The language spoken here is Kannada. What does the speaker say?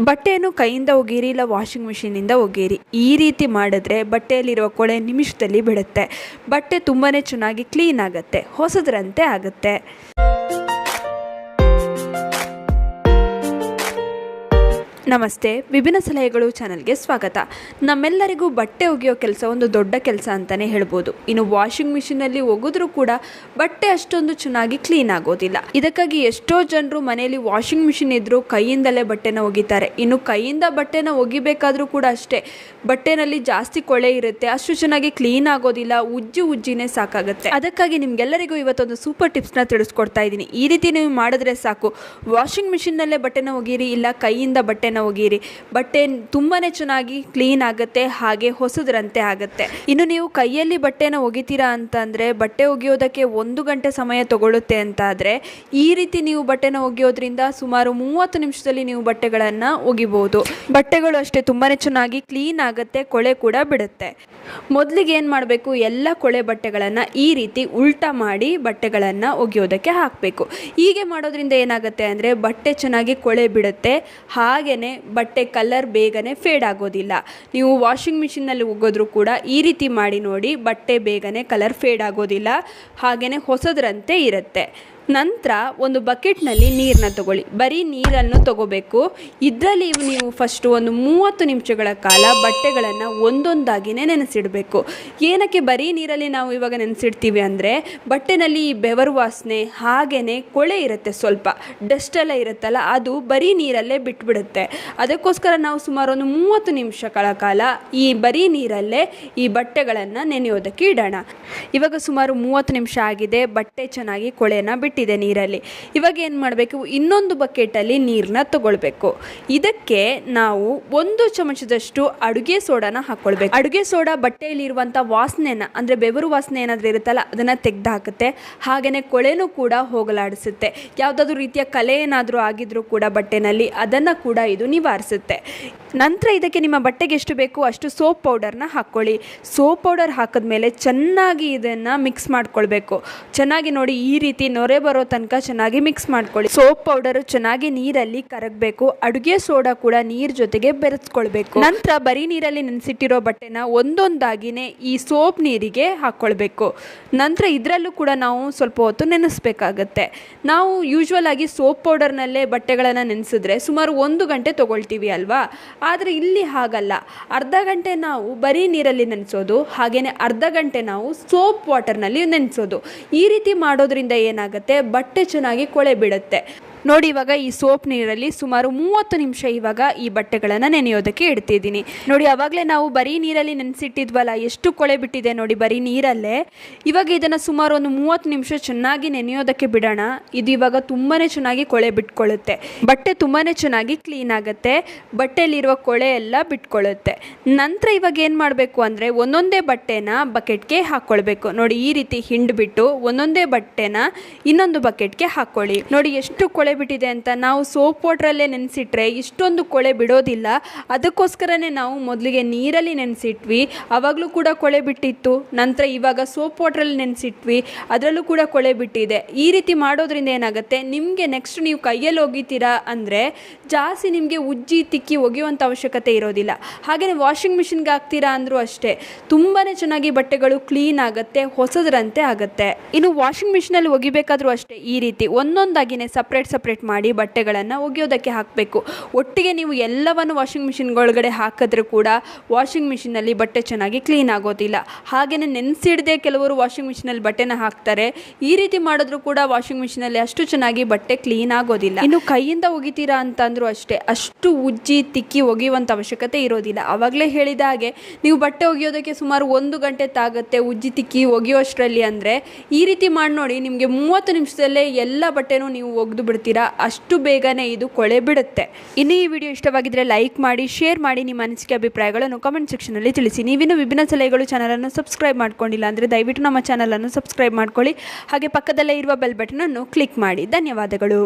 ಬಟ್ಟೆಯನ್ನು ಕೈಯಿಂದ ಒಗೀರಿ ಇಲ್ಲ ವಾಷಿಂಗ್ ಮಿಷಿನಿಂದ ಒಗೀರಿ. ಈ ರೀತಿ ಮಾಡಿದ್ರೆ ಬಟ್ಟೆಯಲ್ಲಿರುವ ಕೊಳೆ ನಿಮಿಷದಲ್ಲಿ ಬಿಡುತ್ತೆ. ಬಟ್ಟೆ ತುಂಬಾ ಚೆನ್ನಾಗಿ ಕ್ಲೀನ್ ಆಗುತ್ತೆ, ಹೊಸದರಂತೆ ಆಗುತ್ತೆ. ನಮಸ್ತೆ, ವಿಭಿನ್ನ ಸಲಹೆಗಳು ಚಾನಲ್ಗೆ ಸ್ವಾಗತ. ನಮ್ಮೆಲ್ಲರಿಗೂ ಬಟ್ಟೆ ಒಗೆಯೋ ಕೆಲಸ ಒಂದು ದೊಡ್ಡ ಕೆಲಸ ಅಂತಲೇ ಹೇಳ್ಬೋದು. ಇನ್ನು ವಾಷಿಂಗ್ ಮಿಷಿನಲ್ಲಿ ಒಗೆದ್ರೂ ಕೂಡ ಬಟ್ಟೆ ಅಷ್ಟೊಂದು ಚೆನ್ನಾಗಿ ಕ್ಲೀನ್ ಆಗೋದಿಲ್ಲ. ಇದಕ್ಕಾಗಿ ಎಷ್ಟೋ ಜನರು ಮನೆಯಲ್ಲಿ ವಾಷಿಂಗ್ ಮಿಷಿನ್ ಇದ್ರೂ ಕೈಯಿಂದಲೇ ಬಟ್ಟೆನ ಒಗಿತಾರೆ. ಇನ್ನು ಕೈಯಿಂದ ಬಟ್ಟೆನ ಒಗಿಬೇಕಾದ್ರೂ ಕೂಡ ಅಷ್ಟೇ, ಬಟ್ಟೆನಲ್ಲಿ ಜಾಸ್ತಿ ಕೊಳೆ ಇರುತ್ತೆ, ಅಷ್ಟು ಚೆನ್ನಾಗಿ ಕ್ಲೀನ್ ಆಗೋದಿಲ್ಲ, ಉಜ್ಜಿನೇ ಸಾಕಾಗುತ್ತೆ. ಅದಕ್ಕಾಗಿ ನಿಮ್ಗೆಲ್ಲರಿಗೂ ಇವತ್ತೊಂದು ಸೂಪರ್ ಟಿಪ್ಸ್ನ ತಿಳಿಸ್ಕೊಡ್ತಾ ಇದ್ದೀನಿ. ಈ ರೀತಿ ನೀವು ಮಾಡಿದ್ರೆ ಸಾಕು, ವಾಷಿಂಗ್ ಮಿಷಿನ್ನಲ್ಲೇ ಬಟ್ಟೆನ ಒಗೀರಿ ಇಲ್ಲ ಕೈಯಿಂದ ಬಟ್ಟೆನ ಒಗೀರಿ, ಬಟ್ಟೆ ತುಂಬಾ ಚೆನ್ನಾಗಿ ಕ್ಲೀನ್ ಆಗುತ್ತೆ, ಹಾಗೆ ಹೊಸದರಂತೆ ಆಗುತ್ತೆ. ಇನ್ನು ನೀವು ಕೈಯಲ್ಲಿ ಬಟ್ಟೆನ ಒಗಿತೀರಾ ಅಂತಂದರೆ ಬಟ್ಟೆ ಒಗೆಯೋದಕ್ಕೆ 1 ಗಂಟೆ ಸಮಯ ತಗೊಳ್ಳುತ್ತೆ ಅಂತಾದರೆ ಈ ರೀತಿ ನೀವು ಬಟ್ಟೆನ ಒಗೆಯೋದ್ರಿಂದ ಸುಮಾರು 30 ನಿಮಿಷದಲ್ಲಿ ನೀವು ಬಟ್ಟೆಗಳನ್ನು ಒಗಿಬೋದು. ಬಟ್ಟೆಗಳು ಅಷ್ಟೇ ತುಂಬಾ ಚೆನ್ನಾಗಿ ಕ್ಲೀನ್ ಆಗುತ್ತೆ, ಕೊಳೆ ಕೂಡ ಬಿಡುತ್ತೆ. ಮೊದಲಿಗೆ ಏನು ಮಾಡಬೇಕು, ಎಲ್ಲ ಕೊಳೆ ಬಟ್ಟೆಗಳನ್ನು ಈ ರೀತಿ ಉಲ್ಟಾ ಮಾಡಿ ಬಟ್ಟೆಗಳನ್ನು ಒಗೆಯೋದಕ್ಕೆ ಹಾಕಬೇಕು. ಹೀಗೆ ಮಾಡೋದ್ರಿಂದ ಏನಾಗುತ್ತೆ ಅಂದರೆ ಬಟ್ಟೆ ಚೆನ್ನಾಗಿ ಕೊಳೆ ಬಿಡುತ್ತೆ, ಹಾಗೆಯೇ ಬಟ್ಟೆ ಕಲರ್ ಬೇಗನೆ ಫೇಡ್ ಆಗೋದಿಲ್ಲ. ನೀವು ವಾಷಿಂಗ್ ಮಿಷಿನ್ನಲ್ಲಿ ಒಗೆದ್ರೂ ಕೂಡ ಈ ರೀತಿ ಮಾಡಿ ನೋಡಿ, ಬಟ್ಟೆ ಬೇಗನೆ ಕಲರ್ ಫೇಡ್ ಆಗೋದಿಲ್ಲ, ಹಾಗೆಯೇ ಹೊಸದರಂತೆ ಇರುತ್ತೆ. ನಂತರ ಒಂದು ಬಕೆಟ್ನಲ್ಲಿ ನೀರನ್ನ ತಗೊಳ್ಳಿ, ಬರೀ ನೀರನ್ನು ತಗೋಬೇಕು. ಇದರಲ್ಲಿ ನೀವು ಫಸ್ಟು ಒಂದು 30 ನಿಮಿಷಗಳ ಕಾಲ ಬಟ್ಟೆಗಳನ್ನು ಒಂದೊಂದಾಗಿಯೇ ನೆನೆಸಿಡಬೇಕು. ಏನಕ್ಕೆ ಬರೀ ನೀರಲ್ಲಿ ನಾವು ಇವಾಗ ನೆನೆಸಿಡ್ತೀವಿ ಅಂದರೆ ಬಟ್ಟೆನಲ್ಲಿ ಈ ಬೆವರು ವಾಸನೆ ಹಾಗೆಯೇ ಕೊಳೆ ಇರುತ್ತೆ, ಸ್ವಲ್ಪ ಡಸ್ಟೆಲ್ಲ ಇರುತ್ತಲ್ಲ, ಅದು ಬರೀ ನೀರಲ್ಲೇ ಬಿಟ್ಬಿಡುತ್ತೆ. ಅದಕ್ಕೋಸ್ಕರ ನಾವು ಸುಮಾರು ಒಂದು 30 ನಿಮಿಷಗಳ ಕಾಲ ಈ ಬರೀ ನೀರಲ್ಲೇ ಈ ಬಟ್ಟೆಗಳನ್ನು ನೆನೆಯೋದಕ್ಕೆ ಇಡೋಣ. ಇವಾಗ ಸುಮಾರು 30 ನಿಮಿಷ ಆಗಿದೆ, ಬಟ್ಟೆ ಚೆನ್ನಾಗಿ ಕೊಳೆನ ಬಿಟ್ಟಿದೆ ನೀರಲ್ಲಿ. ಇವಾಗ ಏನು ಮಾಡಬೇಕು, ಇನ್ನೊಂದು ಬಕೆಟಲ್ಲಿ ನೀರನ್ನ ತಗೊಳ್ಬೇಕು. ಇದಕ್ಕೆ ನಾವು 1 ಚಮಚದಷ್ಟು ಅಡುಗೆ ಸೋಡಾನ ಹಾಕ್ಕೊಳ್ಬೇಕು. ಅಡುಗೆ ಸೋಡಾ ಬಟ್ಟೆಯಲ್ಲಿರುವಂಥ ವಾಸನೆನ, ಅಂದರೆ ಬೆವರು ವಾಸನೆ ಏನಾದರೂ ಇರುತ್ತಲ್ಲ ಅದನ್ನು ತೆಗೆದು ಹಾಕುತ್ತೆ, ಹಾಗೆಯೇ ಕೊಳೆನೂ ಕೂಡ ಹೋಗಲಾಡಿಸುತ್ತೆ. ಯಾವುದಾದ್ರೂ ರೀತಿಯ ಕಲೆ ಏನಾದರೂ ಆಗಿದ್ರೂ ಕೂಡ ಬಟ್ಟೆನಲ್ಲಿ ಅದನ್ನು ಕೂಡ ಇದು ನಿವಾರಿಸುತ್ತೆ. ನಂತರ ಇದಕ್ಕೆ ನಿಮ್ಮ ಬಟ್ಟೆಗೆ ಎಷ್ಟು ಬೇಕು ಅಷ್ಟು ಸೋಪ್ ಪೌಡರ್ನ ಹಾಕ್ಕೊಳ್ಳಿ. ಸೋಪ್ ಪೌಡರ್ ಹಾಕಿದ್ಮೇಲೆ ಚೆನ್ನಾಗಿ ಇದನ್ನು ಮಿಕ್ಸ್ ಮಾಡ್ಕೊಳ್ಬೇಕು. ಚೆನ್ನಾಗಿ ನೋಡಿ, ಈ ರೀತಿ ನೊರೆ ಬರೋ ತನಕ ಚೆನ್ನಾಗಿ ಮಿಕ್ಸ್ ಮಾಡ್ಕೊಳ್ಳಿ. ಸೋಪ್ ಪೌಡರು ಚೆನ್ನಾಗಿ ನೀರಲ್ಲಿ ಕರಗಬೇಕು, ಅಡುಗೆ ಸೋಡಾ ಕೂಡ ನೀರ್ ಜೊತೆಗೆ ಬೆರೆಸ್ಕೊಳ್ಬೇಕು. ನಂತರ ಬರೀ ನೀರಲ್ಲಿ ನೆನೆಸಿಟ್ಟಿರೋ ಬಟ್ಟೆನ ಒಂದೊಂದಾಗಿನೇ ಈ ಸೋಪ್ ನೀರಿಗೆ ಹಾಕ್ಕೊಳ್ಬೇಕು. ನಂತರ ಇದರಲ್ಲೂ ಕೂಡ ನಾವು ಸ್ವಲ್ಪ ಹೊತ್ತು ನೆನೆಸ್ಬೇಕಾಗತ್ತೆ. ನಾವು ಯೂಶ್ವಲ್ ಆಗಿ ಸೋಪ್ ಪೌಡರ್ನಲ್ಲೇ ಬಟ್ಟೆಗಳನ್ನು ನೆನೆಸಿದ್ರೆ ಸುಮಾರು 1 ಗಂಟೆ ತಗೊಳ್ತೀವಿ ಅಲ್ವಾ, ಆದರೆ ಇಲ್ಲಿ ಹಾಗಲ್ಲ. ಅರ್ಧ ಗಂಟೆ ನಾವು ಬರೀ ನೀರಲ್ಲಿ ನೆನೆಸೋದು, ಹಾಗೆಯೇ ಅರ್ಧ ಗಂಟೆ ನಾವು ಸೋಪ್ ವಾಟರ್ನಲ್ಲಿ ನೆನೆಸೋದು. ಈ ರೀತಿ ಮಾಡೋದ್ರಿಂದ ಏನಾಗುತ್ತೆ, ಬಟ್ಟೆ ಚೆನ್ನಾಗಿ ಕೊಳೆ ಬಿಡುತ್ತೆ. ನೋಡಿ, ಇವಾಗ ಈ ಸೋಪ್ ನೀರಲ್ಲಿ ಸುಮಾರು 30 ನಿಮಿಷ ಇವಾಗ ಈ ಬಟ್ಟೆಗಳನ್ನು ನೆನೆಯೋದಕ್ಕೆ ಇಡ್ತಿದ್ದೀನಿ. ನೋಡಿ, ಆವಾಗಲೇ ನಾವು ಬರೀ ನೀರಲ್ಲಿ ನೆನೆಸಿಟ್ಟಿದ್ವಲ್ಲ, ಎಷ್ಟು ಕೊಳೆ ಬಿಟ್ಟಿದೆ ನೋಡಿ ಬರೀ ನೀರಲ್ಲೇ. ಇವಾಗ ಇದನ್ನು ಸುಮಾರು ಒಂದು 30 ನಿಮಿಷ ಚೆನ್ನಾಗಿ ನೆನೆಯೋದಕ್ಕೆ ಬಿಡೋಣ. ಇದು ಇವಾಗ ತುಂಬಾ ಚೆನ್ನಾಗಿ ಕೊಳೆ ಬಿಟ್ಕೊಳ್ಳುತ್ತೆ, ಬಟ್ಟೆ ತುಂಬಾ ಚೆನ್ನಾಗಿ ಕ್ಲೀನ್ ಆಗುತ್ತೆ, ಬಟ್ಟೆಯಲ್ಲಿರುವ ಕೊಳೆ ಎಲ್ಲ ಬಿಟ್ಕೊಳ್ಳುತ್ತೆ. ನಂತರ ಇವಾಗ ಏನು ಮಾಡಬೇಕು ಅಂದರೆ ಒಂದೊಂದೇ ಬಟ್ಟೆನ ಬಕೆಟ್ಗೆ ಹಾಕ್ಕೊಳ್ಬೇಕು. ನೋಡಿ, ಈ ರೀತಿ ಹಿಂಡ್ಬಿಟ್ಟು ಒಂದೊಂದೇ ಬಟ್ಟೆನ ಇನ್ನೊಂದು ಬಕೆಟ್ಗೆ ಹಾಕ್ಕೊಳ್ಳಿ. ನೋಡಿ ಎಷ್ಟು ಕೊಳೆ ಬಿಟ್ಟಿದೆ ಅಂತ. ನಾವು ಸೋಪ್ ವಾಟರಲ್ಲೇ ನೆನೆಸಿಟ್ರೆ ಇಷ್ಟೊಂದು ಕೊಳೆ ಬಿಡೋದಿಲ್ಲ. ಅದಕ್ಕೋಸ್ಕರನೇ ನಾವು ಮೊದಲಿಗೆ ನೀರಲ್ಲಿ ನೆನೆಸಿಟ್ವಿ, ಆವಾಗಲೂ ಕೂಡ ಕೊಳೆ ಬಿಟ್ಟಿತ್ತು. ನಂತರ ಇವಾಗ ಸೋಪ್ ವಾಟರಲ್ಲಿ ನೆನೆಸಿಟ್ವಿ, ಅದರಲ್ಲೂ ಕೂಡ ಕೊಳೆ ಬಿಟ್ಟಿದೆ. ಈ ರೀತಿ ಮಾಡೋದ್ರಿಂದ ಏನಾಗುತ್ತೆ, ನಿಮಗೆ ನೆಕ್ಸ್ಟ್ ನೀವು ಕೈಯಲ್ಲಿ ಒಗಿತೀರಾ ಅಂದರೆ ಜಾಸ್ತಿ ನಿಮಗೆ ಉಜ್ಜಿ ತಿಕ್ಕಿ ಒಗೆಯುವಂಥ ಅವಶ್ಯಕತೆ ಇರೋದಿಲ್ಲ. ಹಾಗೆಯೇ ವಾಷಿಂಗ್ ಮಿಷಿನ್ಗೆ ಹಾಕ್ತೀರಾ ಅಂದರೂ ಅಷ್ಟೇ ತುಂಬಾ ಚೆನ್ನಾಗಿ ಬಟ್ಟೆಗಳು ಕ್ಲೀನ್ ಆಗುತ್ತೆ, ಹೊಸದರಂತೆ ಆಗುತ್ತೆ. ಇನ್ನು ವಾಷಿಂಗ್ ಮಿಷಿನಲ್ಲಿ ಒಗಿಬೇಕಾದ್ರೂ ಅಷ್ಟೇ ಈ ರೀತಿ ಒಂದೊಂದಾಗಿನೇ ಸಪ್ರೇಟ್ ಮಾಡಿ ಬಟ್ಟೆಗಳನ್ನು ಒಗೆಯೋದಕ್ಕೆ ಹಾಕಬೇಕು. ಒಟ್ಟಿಗೆ ನೀವು ಎಲ್ಲವನ್ನು ವಾಷಿಂಗ್ ಮಿಷಿನ್ಗೊಳಗಡೆ ಹಾಕಿದ್ರೂ ಕೂಡ ವಾಷಿಂಗ್ ಮಿಷಿನಲ್ಲಿ ಬಟ್ಟೆ ಚೆನ್ನಾಗಿ ಕ್ಲೀನ್ ಆಗೋದಿಲ್ಲ. ಹಾಗೆಯೇ ನೆನೆಸಿಡದೆ ಕೆಲವರು ವಾಷಿಂಗ್ ಮಿಷಿನಲ್ಲಿ ಬಟ್ಟೆನ ಹಾಕ್ತಾರೆ. ಈ ರೀತಿ ಮಾಡಿದ್ರೂ ಕೂಡ ವಾಷಿಂಗ್ ಮಿಷಿನಲ್ಲಿ ಅಷ್ಟು ಚೆನ್ನಾಗಿ ಬಟ್ಟೆ ಕ್ಲೀನ್ ಆಗೋದಿಲ್ಲ. ಇನ್ನು ಕೈಯಿಂದ ಒಗಿತೀರಾ ಅಂತಂದ್ರೂ ಅಷ್ಟೇ ಅಷ್ಟು ಉಜ್ಜಿ ತಿಕ್ಕಿ ಒಗೆಯುವಂಥ ಅವಶ್ಯಕತೆ ಇರೋದಿಲ್ಲ. ಆವಾಗಲೇ ಹೇಳಿದ ಹಾಗೆ ನೀವು ಬಟ್ಟೆ ಒಗೆಯೋದಕ್ಕೆ ಸುಮಾರು 1 ಗಂಟೆ ತಾಗುತ್ತೆ ಉಜ್ಜಿ ತಿಕ್ಕಿ ಒಗೆಯೋಷ್ಟರಲ್ಲಿ. ಅಂದರೆ ಈ ರೀತಿ ಮಾಡಿ ನೋಡಿ, ನಿಮಗೆ 30 ನಿಮಿಷದಲ್ಲೇ ಎಲ್ಲ ಬಟ್ಟೆನೂ ನೀವು ಒಗೆದು ಬಿಡ್ತೀರಾ. ಅಷ್ಟು ಬೇಗನೆ ಇದು ಕೊಳೆ ಬಿಡುತ್ತೆ. ಇನ್ನು ಈ ವಿಡಿಯೋ ಇಷ್ಟವಾಗಿದ್ರೆ ಲೈಕ್ ಮಾಡಿ, ಶೇರ್ ಮಾಡಿ, ನಿಮ್ಮ ಅನಿಸಿಕೆ ಅಭಿಪ್ರಾಯಗಳನ್ನು ಕಾಮೆಂಟ್ ಸೆಕ್ಷನಲ್ಲಿ ತಿಳಿಸಿ. ನೀವಿನ್ನು ವಿಭಿನ್ನ ಸಲಹೆಗಳು ಚಾನಲನ್ನು ಸಬ್ಸ್ಕ್ರೈಬ್ ಮಾಡ್ಕೊಂಡಿಲ್ಲ ಅಂದರೆ ದಯವಿಟ್ಟು ನಮ್ಮ ಚಾನಲನ್ನು ಸಬ್ಸ್ಕ್ರೈಬ್ ಮಾಡ್ಕೊಳ್ಳಿ. ಹಾಗೆ ಪಕ್ಕದಲ್ಲೇ ಇರುವ ಬೆಲ್ ಬಟನ್ ಅನ್ನು ಕ್ಲಿಕ್ ಮಾಡಿ. ಧನ್ಯವಾದಗಳು.